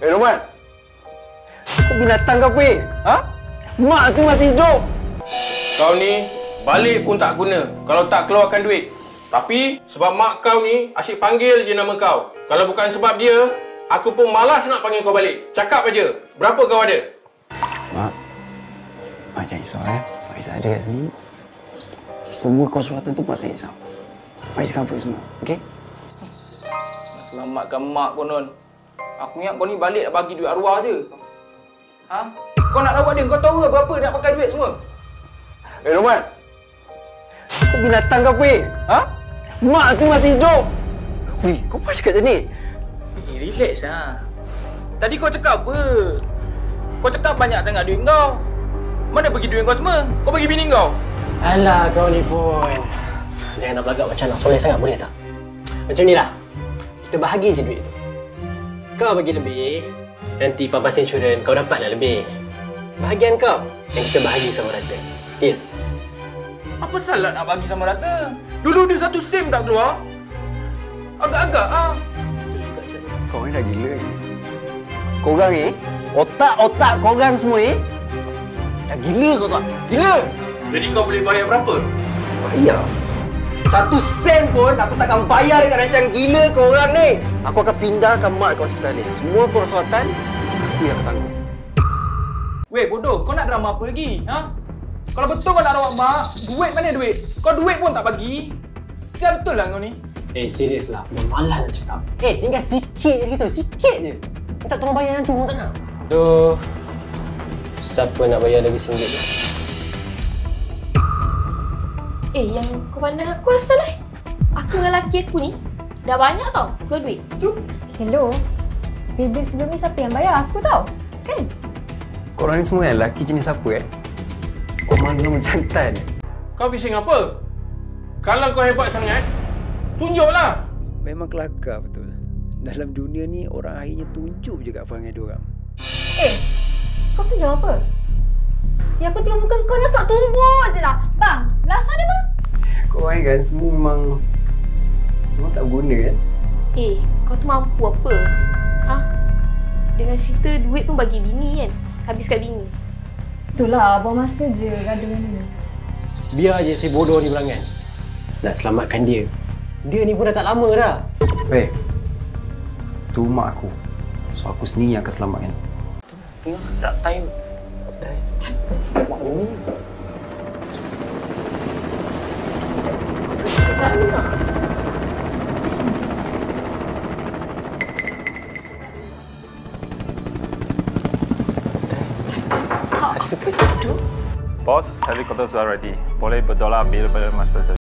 Roman! Kau binatang ke apa? Ha? Mak tu masih hidup! Kau ni balik pun tak guna kalau tak keluarkan duit. Tapi sebab mak kau ni asyik panggil je nama kau. Kalau bukan sebab dia, aku pun malas nak panggil kau balik. Cakap aja, berapa kau ada? Mak jangan risau Faiz ada kat sini. Semua konsultan tu Mak tak risau. Faiz cover semua, okey? Selamatkan mak konon. Aku ingat kau ni balik nak bagi duit arwah je. Ha? Kau nak rawat dia, kau tahu ke berapa nak pakai duit semua? Roman! Kau binatang ke apa? Ha? Mak tu masih hidup! Weh, kau apa cakap macam ni? Relax lah. Tadi kau cakap apa? Kau cakap banyak sangat duit kau. Mana bagi duit kau semua? Kau bagi bini kau? Alah, kau ni pun. Jangan nak belagak macam nak soleh sangat, boleh tak? Macam ni lah. Kita bahagi je duit tu. Kau bagi lebih, nanti pampas insurans kau dapatlah lebih. Bahagian kau yang kita bahagi sama rata. Deal? Apa salah nak bagi sama rata? Dulu dia 1 sen tak keluar. Agak-agak ah. Kau ni dah gila ni. Korang ni, otak-otak korang semua ni, dah gila kau tak? Gila! Jadi kau boleh bayar berapa? Bayar? 1 sen pun aku takkan bayar dekat rancang gila korang ni. Aku akan pindahkan mak kau hospital ni. Semua perawatan, aku yang akan tanggung. Weh, bodoh. Kau nak drama apa lagi? Ha? Kalau betul kau nak rawat mak, duit mana duit? Kau duit pun tak bagi. Sial betul lah kau ni. Serius lah. Dah malas nak cakap. Tinggal sikit je kita. Sikit je. Minta tolong bayar yang tu pun tak nak. Tu, siapa nak bayar lagi RM1 tu? Yang kau pandang aku asal Aku dengan lelaki aku ni dah banyak tau keluar duit. Tu. Hello. Bil-bil sebelum ni siapa yang bayar? Aku tau. Kan? Korang ni semua kan lelaki jenis apa Korang mana jantan. Kau bising apa? Kalau kau hebat sangat, tunjuklah. Memang kelakar betul. Dalam dunia ni orang akhirnya tunjuk je kat perangai diorang. Kau senyum apa? Ya aku tengok muka kau ni aku nak tumbuk je lah. Bang, belasah dia bang. Korang kan semua memang tak guna kan? Kau tu mampu apa? Ha? Dengan cerita duit pun bagi bini kan? Habis kat bini. Itulah, buang masa je gaduh ni. Biar je si bodoh ni berangan. Nak selamatkan dia. Dia ni pun dah tak lama dah. Weh, tu mak aku. So aku sendiri yang akan selamatkan. Tak time. Bos, helikopter sudah ready. Boleh berdolar bila masa saja.